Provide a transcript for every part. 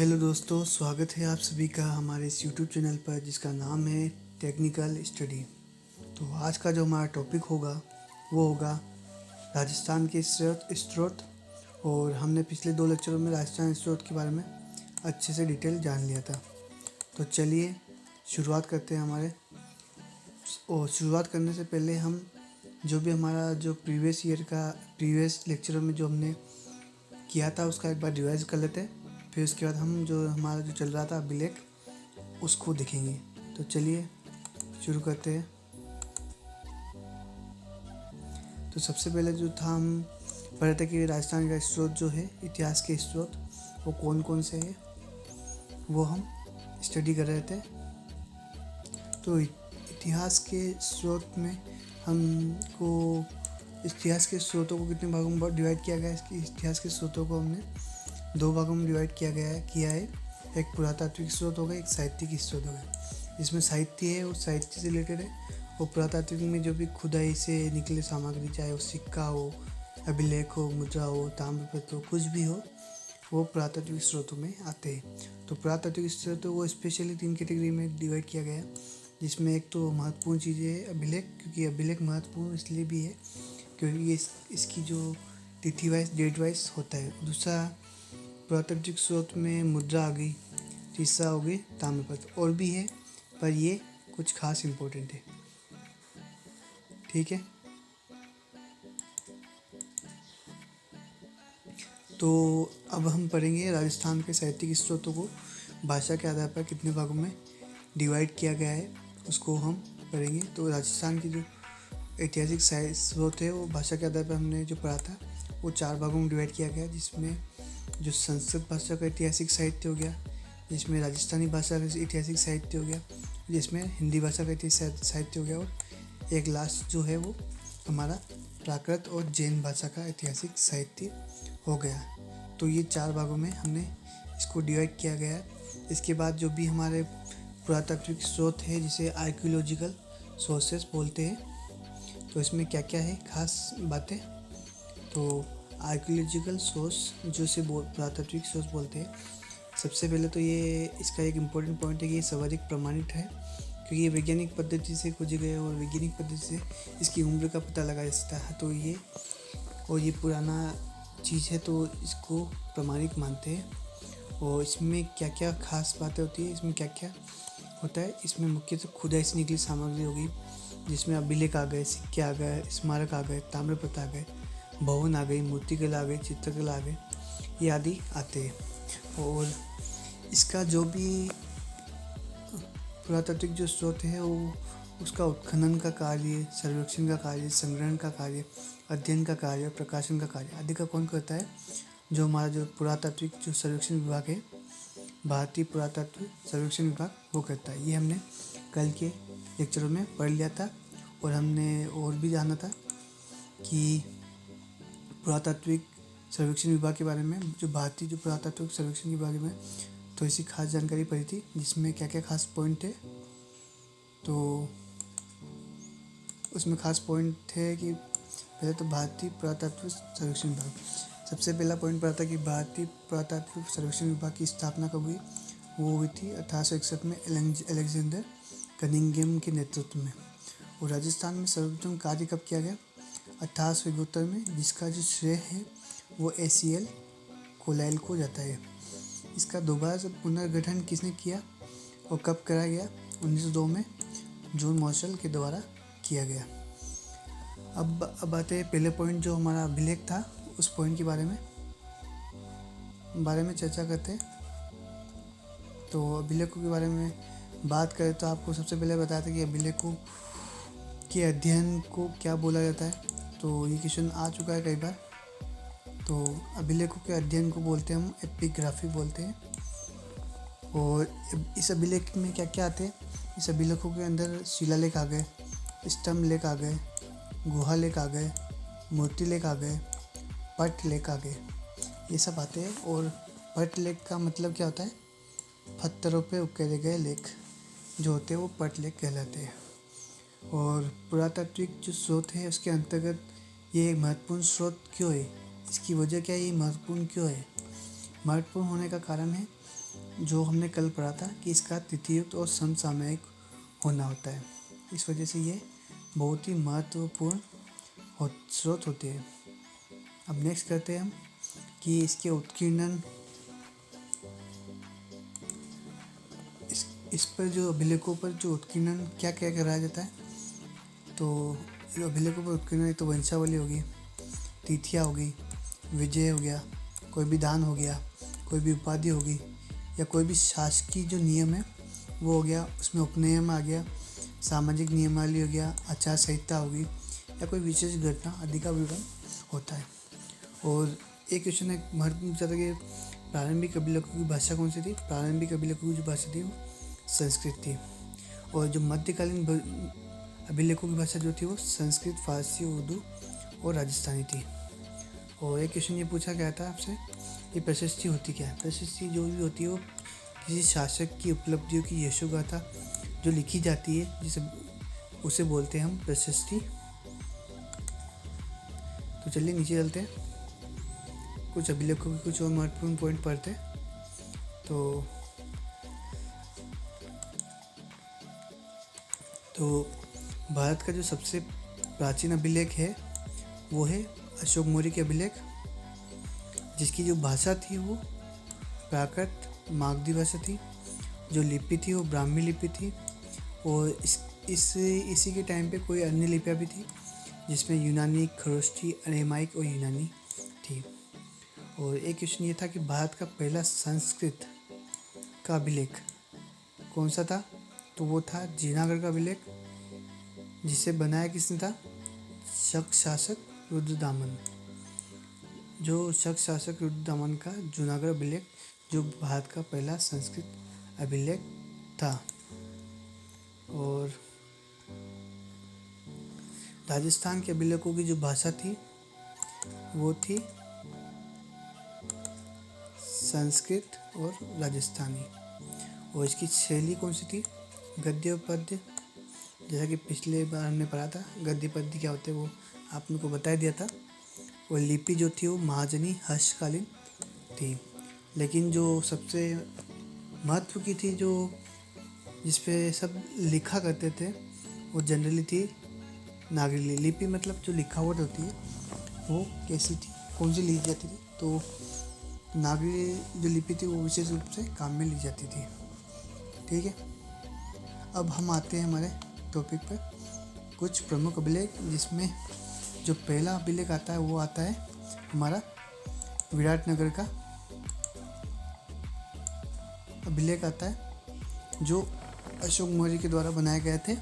Hello दोस्तों, स्वागत है आप सभी का हमारे इस यूट्यूब चैनल पर जिसका नाम है टेक्निकल स्टडी। तो आज का जो हमारा टॉपिक होगा वो होगा राजस्थान के स्रोत। और हमने पिछले 2 लेक्चरों में राजस्थान स्रोत के बारे में अच्छे से डिटेल जान लिया था। तो चलिए शुरुआत करते हैं और शुरुआत करने से पहले हम जो भी हमारा जो प्रीवियस लेक्चरों में जो हमने किया था उसका एक बार रिवाइज कर लेते हैं। फिर उसके बाद हम जो हमारा जो चल रहा था अभिलेख उसको देखेंगे। तो चलिए शुरू करते हैं। तो सबसे पहले जो था हम पढ़ रहे थे कि राजस्थान का स्रोत जो है, इतिहास के स्रोत वो कौन कौन से हैं वो हम स्टडी कर रहे थे। तो इतिहास के स्रोत में हमको इतिहास के स्रोतों को कितने भागों में डिवाइड किया गया है। इसकी इतिहास के स्रोतों को हमने 2 भागों में डिवाइड किया है। एक पुरातात्विक स्रोत होगा, एक साहित्यिक स्रोत होगा। इसमें साहित्य है और साहित्य से रिलेटेड है। और पुरातात्विक में जो भी खुदाई से निकले सामग्री, चाहे वो सिक्का हो, अभिलेख हो, मुद्रा हो, ताम्रपत्र हो, कुछ भी हो, वो पुरातात्विक स्रोतों में आते हैं। तो पुरातात्विक स्रोतों को स्पेशली 3 कैटेगरी में डिवाइड किया गया है, जिसमें एक तो महत्वपूर्ण चीज़ें है अभिलेख, क्योंकि अभिलेख महत्वपूर्ण इसलिए भी है क्योंकि ये इसकी जो तिथि वाइज डेट वाइज होता है। दूसरा पुरातात्विक स्रोत में मुद्रा आ गई। तीसरा हो गई ताम्रपत्र। और भी है पर ये कुछ खास इम्पोर्टेंट है, ठीक है। तो अब हम पढ़ेंगे राजस्थान के साहित्यिक स्रोतों को भाषा के आधार पर कितने भागों में डिवाइड किया गया है उसको हम पढ़ेंगे। तो राजस्थान की जो ऐतिहासिक स्रोत है वो भाषा के आधार पर हमने जो पढ़ा था वो 4 भागों में डिवाइड किया गया, जिसमें जो संस्कृत भाषा का ऐतिहासिक साहित्य हो गया, जिसमें राजस्थानी भाषा का ऐतिहासिक साहित्य हो गया, जिसमें हिंदी भाषा का ऐतिहासिक साहित्य हो गया, और एक लास्ट जो है वो हमारा प्राकृत और जैन भाषा का ऐतिहासिक साहित्य हो गया। तो ये 4 भागों में हमने इसको डिवाइड किया गया है। इसके बाद जो भी हमारे पुरातात्विक स्रोत है जिसे आर्कियोलॉजिकल सोर्सेस बोलते हैं, तो इसमें क्या क्या है खास बातें। तो आर्कियोलॉजिकल सोर्स जो से पुरातात्विक सोर्स बोलते हैं, सबसे पहले तो ये इसका एक इम्पोर्टेंट पॉइंट है कि ये सर्वाधिक प्रमाणित है, क्योंकि ये वैज्ञानिक पद्धति से खोजे गए और वैज्ञानिक पद्धति से इसकी उम्र का पता लगाया जाता है। तो ये पुराना चीज़ है तो इसको प्रमाणिक मानते हैं। और इसमें क्या क्या खास बातें होती है, इसमें क्या क्या होता है, इसमें मुख्यतः खुदाई से निकली सामग्री होगी, जिसमें अभिलेख आ गए, सिक्के आ गए, स्मारक आ गए, ताम्रपत्र आ गए, भवन आ गई, मूर्तिकला आ गई, चित्रकला आ गई, ये आदि आते हैं। और इसका जो भी पुरातात्विक जो स्रोत है वो उसका उत्खनन का कार्य, सर्वेक्षण का कार्य, संग्रहण का कार्य, अध्ययन का कार्य, प्रकाशन का कार्य आदि का कौन करता है? जो हमारा जो पुरातात्विक जो सर्वेक्षण विभाग है, भारतीय पुरातत्व सर्वेक्षण विभाग, वो करता है। ये हमने कल के लेक्चरों में पढ़ लिया था। और हमने और भी जाना था कि पुरातात्विक सर्वेक्षण विभाग के बारे में, जो भारतीय जो पुरातात्विक सर्वेक्षण के बारे में तो ऐसी खास जानकारी पड़ी थी, जिसमें क्या क्या खास पॉइंट थे। तो उसमें खास पॉइंट थे कि पहले तो भारतीय पुरातत्व सर्वेक्षण विभाग, सबसे पहला पॉइंट पड़ा था कि भारतीय पुरातत्व सर्वेक्षण विभाग की स्थापना कब हुई। वो हुई थी 1861 में अलेक्जेंडर कनिंघम के नेतृत्व में। और राजस्थान में सर्वप्रथम कार्य कब किया गया? 1872 में, जिसका जो श्रेय है वो ACL कोलाइल को जाता है। इसका दोबारा से पुनर्गठन किसने किया और कब कराया गया? 1902 में जॉन मार्शल के द्वारा किया गया। अब आते हैं पहले पॉइंट जो हमारा अभिलेख था, उस पॉइंट के बारे में चर्चा करते हैं। तो अभिलेखों के बारे में बात करें तो आपको सबसे पहले बताया था कि अभिलेखों के अध्ययन को क्या बोला जाता है। तो ये क्वेश्चन आ चुका है कई बार। तो अभिलेखों के अध्ययन को बोलते हैं हम एपिग्राफी बोलते हैं। और इस अभिलेख में क्या क्या आते हैं? इस अभिलेखों के अंदर शिलालेख आ गए, स्तंभ लेख आ गए, गुहा लेख आ गए, मूर्ति लेख आ गए, पट लेख आ गए, ये सब आते हैं। और पट लेख का मतलब क्या होता है? पत्थरों पे उकेरे गए लेख जो होते हैं वो पट लेख कहलाते हैं। और पुरातात्विक जो स्रोत है उसके अंतर्गत ये एक महत्वपूर्ण स्रोत क्यों है, इसकी वजह क्या है, ये महत्वपूर्ण क्यों है? महत्वपूर्ण होने का कारण है जो हमने कल पढ़ा था कि इसका तिथियुक्त और समसामयिक होना होता है। इस वजह से ये बहुत ही महत्वपूर्ण स्रोत होते हैं। अब नेक्स्ट करते हैं हम कि इसके उत्कीर्णन, इस पर जो अभिलेखों पर जो उत्कीर्णन क्या क्या कराया जाता है। तो जो अभिलेखों पर उत्कीर्णन, तो वंशावली होगी, तिथियाँ होगी, विजय हो गया, कोई भी दान हो गया, कोई भी उपाधि होगी, या कोई भी शासकीय जो नियम है वो हो गया, उसमें उपनियम आ गया, सामाजिक नियमावली हो गया, आचार संहिता होगी, या कोई विशेष घटना आदि का विवरण होता है। और एक क्वेश्चन है महत्वपूर्ण पूछा था कि प्रारंभिक अभिलेखों की भाषा कौन सी थी। प्रारंभिक अभिलेखों की जो भाषा थी वो संस्कृत थी, और जो मध्यकालीन अभिलेखों की भाषा जो थी वो संस्कृत, फारसी, उर्दू और राजस्थानी थी। और एक क्वेश्चन ये पूछा गया था आपसे, ये प्रशस्ति होती क्या है। प्रशस्ति जो भी होती है वो किसी शासक की उपलब्धियों की यशोगाथा जो लिखी जाती है, जिसे उसे बोलते हैं हम प्रशस्ति। तो चलिए नीचे चलते हैं, कुछ अभिलेखों के कुछ और महत्वपूर्ण पॉइंट पढ़ते हैं। तो भारत का जो सबसे प्राचीन अभिलेख है वो है अशोक मौर्य के अभिलेख, जिसकी जो भाषा थी वो प्राकृत मागधी भाषा थी, जो लिपि थी वो ब्राह्मी लिपि थी, और इसी के टाइम पे कोई अन्य लिपियाँ भी थी जिसमें यूनानी, खरोष्ठी, अरेमाइक और यूनानी थी। और एक क्वेश्चन ये था कि भारत का पहला संस्कृत का अभिलेख कौन सा था। तो वो था जीनागढ़ का अभिलेख, जिसे बनाया किसने था, शक शासक रुद्रदामन। जो शक शासक रुद्रदामन का जूनागढ़ अभिलेख जो भारत का पहला संस्कृत अभिलेख था। और राजस्थान के अभिलेखों की जो भाषा थी वो थी संस्कृत और राजस्थानी। और इसकी शैली कौन सी थी, गद्य और पद्य। जैसा कि पिछले बार हमने पढ़ा था गद्य पद्य क्या होते हैं वो आपने को बता दिया था। और लिपि जो थी वो महाजनी हर्षकालीन थी, लेकिन जो सबसे महत्व की थी, जो जिस पे सब लिखा करते थे, वो जनरली थी नागरी लिपि। मतलब जो लिखावट होती है वो कैसी थी, कौन सी ली जाती थी। तो नागरी जो लिपि थी वो विशेष रूप से काम में ली जाती थी। ठीक है, अब हम आते हैं हमारे टॉपिक पर, कुछ प्रमुख अभिलेख, जिसमें जो पहला अभिलेख आता है वो आता है हमारा विराटनगर का अभिलेख आता है, जो अशोक मौर्य के द्वारा बनाए गए थे,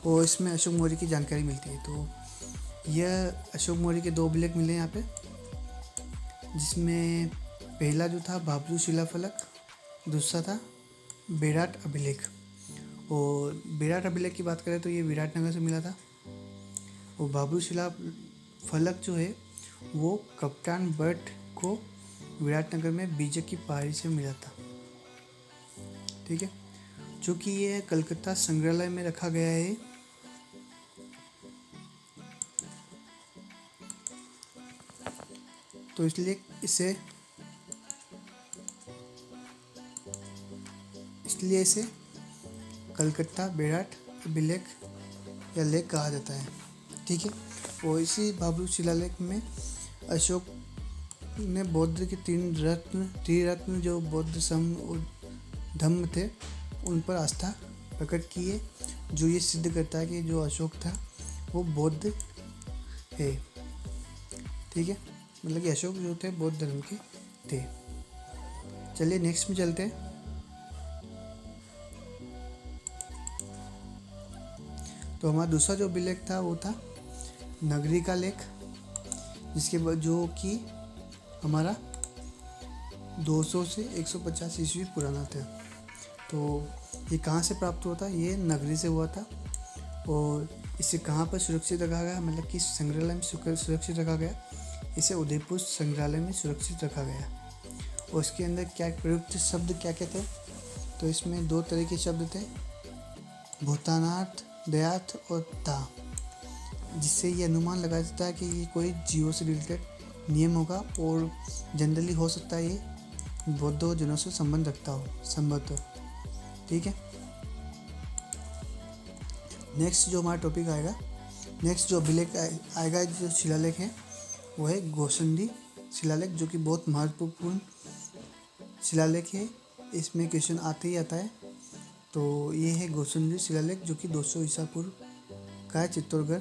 और इसमें अशोक मौर्य की जानकारी मिलती है। तो यह अशोक मौर्य के दो अभिलेख मिले यहाँ पे, जिसमें पहला जो था बाबरू शिलाफलक, दूसरा था बेराट अभिलेख। और बेराट अभिलेख की बात करें तो ये विराटनगर से मिला था, और बाबरू शिलाफलक जो है वो कप्तान बट को विराटनगर में बीजक की पहाड़ी से मिला था। ठीक है, चूँकि ये कलकत्ता संग्रहालय में रखा गया है, तो इसलिए इसे कलकत्ता बेराट अभिलेख या लेख कहा जाता है। ठीक है, और इसी बाबरू शिलालेख में अशोक ने बौद्ध के त्रिरत्न जो बौद्ध सम और धम्म थे उन पर आस्था प्रकट की है, जो ये सिद्ध करता है कि जो अशोक था वो बौद्ध है। ठीक है, मतलब कि अशोक जो थे बौद्ध धर्म के थे। चलिए नेक्स्ट में चलते हैं। तो हमारा दूसरा जो अभिलेख था वो था नगरी का लेख, जिसके जो कि हमारा 200 से 150 ईस्वी पुराना था। तो ये कहाँ से प्राप्त हुआ था, ये नगरी से हुआ था, और इसे कहाँ पर सुरक्षित रखा गया, मतलब कि संग्रहालय में सुरक्षित रखा गया। इसे उदयपुर संग्रहालय में सुरक्षित रखा गया। और उसके अंदर क्या प्रयुक्त शब्द क्या क्या थे, तो इसमें दो तरह के शब्द थे, भूतानार्थ, दयार्थ और ता, जिससे ये अनुमान लगाया जाता है कि ये कोई जीवों से रिलेटेड नियम होगा, और जनरली हो सकता है ये बौद्ध जनों से संबंध रखता हो, संबद्ध हो। ठीक है। नेक्स्ट जो हमारा टॉपिक आएगा, नेक्स्ट जो अभिलेख आएगा, जो शिलालेख है वो है गोसुंदी शिलालेख, जो कि बहुत महत्वपूर्ण शिलालेख है। इसमें क्वेश्चन आते ही आता है। तो ये है गोसुंदी शिलालेख, जो कि 200 ईसा पूर्व का है, चित्तौड़गढ़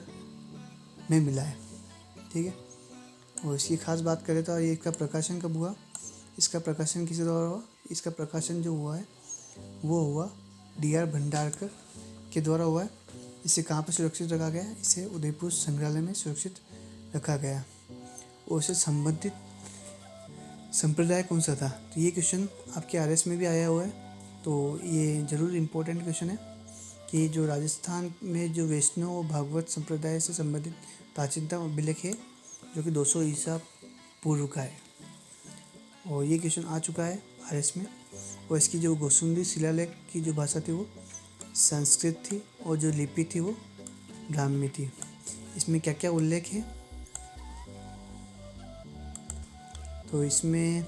में मिला है। ठीक है। और इसकी खास बात करें तो ये इसका प्रकाशन कब हुआ, इसका प्रकाशन किस द्वारा हुआ, इसका प्रकाशन जो हुआ है वो हुआ D.R. भंडारकर के द्वारा हुआ है। इसे कहाँ पर सुरक्षित रखा गया है, इसे उदयपुर संग्रहालय में सुरक्षित रखा गया। और इससे संबंधित संप्रदाय कौन सा था, तो ये क्वेश्चन आपके RS में भी आया हुआ है। तो ये ज़रूर इम्पोर्टेंट क्वेश्चन है कि जो राजस्थान में जो वैष्णव और भागवत संप्रदाय से संबंधित प्राचीनतम अभिलेख है, जो कि 200 ईसा पूर्व का है। और ये क्वेश्चन आ चुका है RS में। और इसकी जो गोसुंदी शिलालेख की जो भाषा थी वो संस्कृत थी, और जो लिपि थी वो ब्राह्मी थी। इसमें क्या क्या उल्लेख है, तो इसमें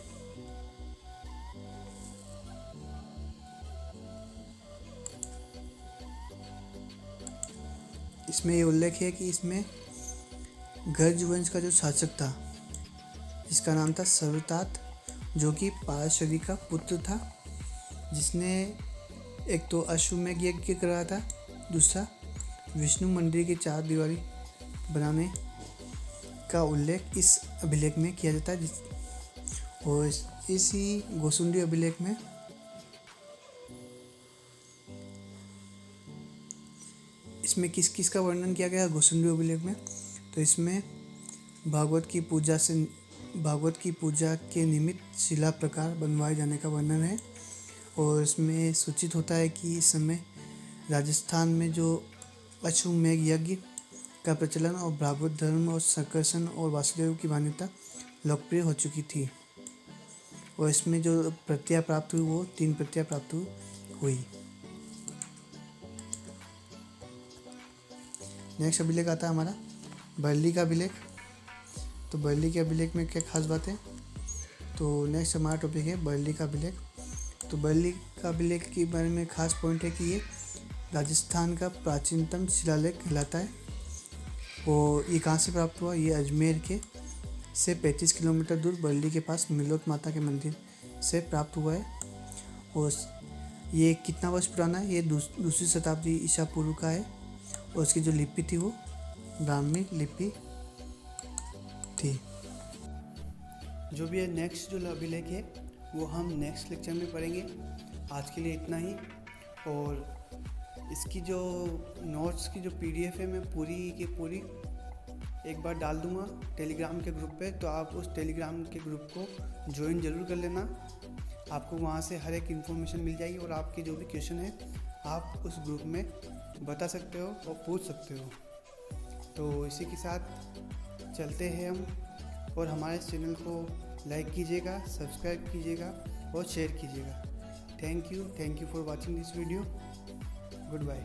ये उल्लेख है कि इसमें गर्ज वंश का जो शासक था, जिसका नाम था सर्वतात, जो कि पारशरी का पुत्र था, जिसने एक तो अश्वमेध यज्ञ कराया था, दूसरा विष्णु मंदिर की 4 दीवारी बनाने का उल्लेख इस अभिलेख में किया जाता है। और इसी गोसुंदी अभिलेख में इसमें किस किस का वर्णन किया गया गोसुंदी अभिलेख में, तो इसमें भागवत की पूजा के निमित्त शिला प्रकार बनवाए जाने का वर्णन है। और इसमें सूचित होता है कि इस समय राजस्थान में जो अश्वमेध यज्ञ का प्रचलन और भागवत धर्म और संकर्षण और वासुदेव की मान्यता लोकप्रिय हो चुकी थी। और इसमें जो प्रतियां प्राप्त हुई वो 3 प्रतियां प्राप्त हुई। नेक्स्ट अभिलेख आता है हमारा बरली का अभिलेख। तो बरली के अभिलेख में क्या खास बात है, तो नेक्स्ट हमारा टॉपिक है बरली का अभिलेख। तो बरली का अभिलेख के बारे में खास पॉइंट है कि ये राजस्थान का प्राचीनतम शिलालेख कहलाता है। और ये कहाँ से प्राप्त हुआ, ये अजमेर के से 35 किलोमीटर दूर बरली के पास मिलोत माता के मंदिर से प्राप्त हुआ है। और ये कितना वर्ष पुराना है, ये दूसरी शताब्दी ईसा पूर्व का है। और उसकी जो लिपि थी वो ब्राह्मी लिपि थी। जो भी है नेक्स्ट जो अभिलेख है वो हम नेक्स्ट लेक्चर में पढ़ेंगे। आज के लिए इतना ही। और इसकी जो नोट्स की जो PDF है मैं पूरी की पूरी एक बार डाल दूंगा टेलीग्राम के ग्रुप पे, तो आप उस टेलीग्राम के ग्रुप को ज्वाइन ज़रूर कर लेना। आपको वहाँ से हर एक इन्फॉर्मेशन मिल जाएगी और आपके जो भी क्वेश्चन है आप उस ग्रुप में बता सकते हो और पूछ सकते हो। तो इसी के साथ चलते हैं हम, और हमारे चैनल को लाइक कीजिएगा, सब्सक्राइब कीजिएगा और शेयर कीजिएगा। Thank you for watching this video. Good bye.